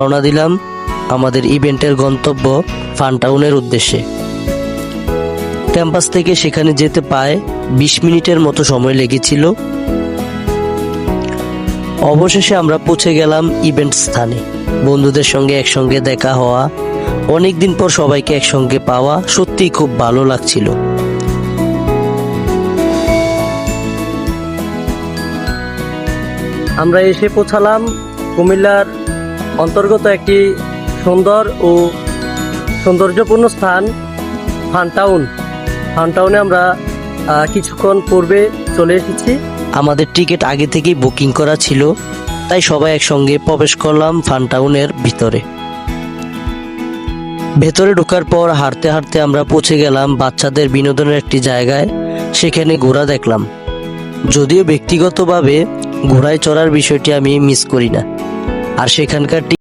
রওনা দিলাম আমাদের ইভেন্টের গন্তব্য ফানটাউনের উদ্দেশ্যে। ক্যাম্পাস থেকে সেখানে যেতে প্রায় 20 মিনিটের মতো সময় লেগেছিল। অবশেষে আমরা পৌঁছে গেলাম ইভেন্ট স্থানে। বন্ধুদের সঙ্গে একসঙ্গে দেখা হওয়া, অনেকদিন পর সবাইকে একসঙ্গে পাওয়া সত্যিই খুব ভালো লাগছিল। আমরা এসে পৌঁছালাম কুমিল্লার অন্তর্গত একটি সুন্দর ও সৌন্দর্যপূর্ণ স্থান ফানটাউনে আমরা কিছুক্ষণ পূর্বে চলে এসেছি। আমাদের টিকিট আগে থেকেই বুকিং করা ছিল, তাই সবাই একসঙ্গে প্রবেশ করলাম ফানটাউনের ভিতরে। ভেতরে ঢোকার পর হাঁটতে হাঁটতে আমরা পৌঁছে গেলাম বাচ্চাদের বিনোদনের একটি জায়গায়। সেখানে ঘোড়া দেখলাম, যদিও ব্যক্তিগতভাবে ঘোড়ায় চড়ার বিষয়টি আমি মিস করি না। আর সেখানকার